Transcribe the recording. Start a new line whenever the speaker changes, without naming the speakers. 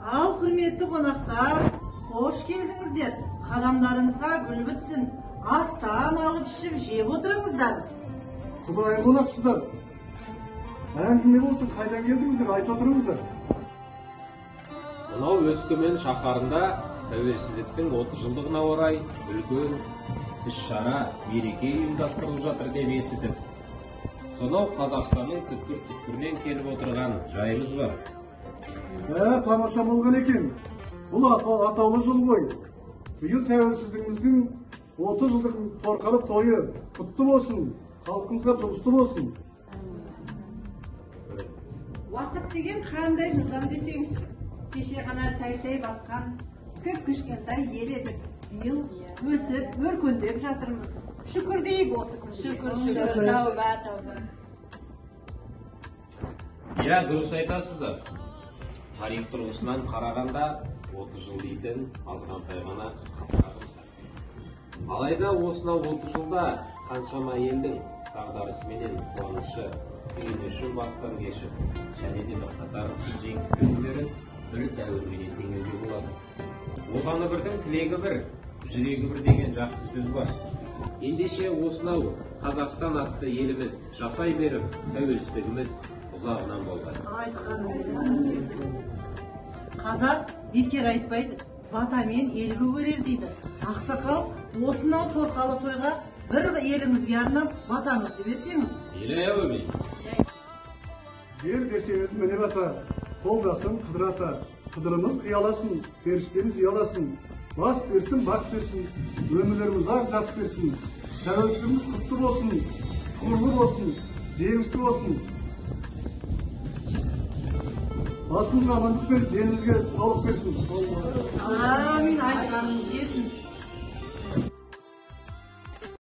Ал құрметті қонақтар, қош келдіңіздер. Қадамдарыңызға гүл бітсін. Астан алып ішіп жеп отырыңыздар.
Құдай қонақсыздар. Әңгіме болсын, қайдан келдіңіздер, айтып отырыңыздар.
Мынау Өскемен шаһарында тәуелсіздіктің 30 жылдығына орай үлкен іс-шара, мереке ұйымдастырылып жатыр деп естідім. Сонау Қазақстанның түкпір-түкпірінен келіп отырған жайымыз бар.
Тамаша болған екен. Бұл атаулы жыл ғой. Биыл тәуелсіздігіміздің 30 жылдық торқалы тойы құтты болсын, халқымызға жұғысты болсын.
Уақыт деген қандай жылдам десеңізші. Кеше ғана тәй-тәй басқан кіп-кішкентай ел едік. Биыл өсіп, өркендеп жатырмыз. Шүкір дейік осы күнге.
Шүкір, тәуба.
Дұрыс айтасыздар. Тарих тұрғысынан қарағанда 30 жыл дейтін азғантай ғана қасқағымыз. Алайда осынау 30 жылда қаншама елдің дағдарысыменен қуанышы, үйінішін бастан кешіп, және де бірқатар жеңісті күндерін бір дәуірменен теңеуге болады. Отаны бірдің тілегі бір, жүрегі бір деген жақсы сөз бар. Ендеше осынау Қазақстан атты еліміз жасай беріп, тәуелсіздігіміз ұзағынан болғай.
Қазақ бекер айтпайды, батамен ел көгерер дейді. Ақсақал, осынау торқалы тойға бір еліңізге арнап батаңызды берсеңіз.
Елі
Ер десеңіз міне бата, қолдасын қыдырата, қыдырымыз қияласын, періштеміз ұяласын, бас берсін, бақ берсін, өмірлеріміз ақ жас берсін, тәуелсіздігіміз құтты болсын, тұғырлы болсын, жеңісті болсын. Басымызға амандық беріп, елімізге саулық берсін.
Амин, айтқаныңыз келсін.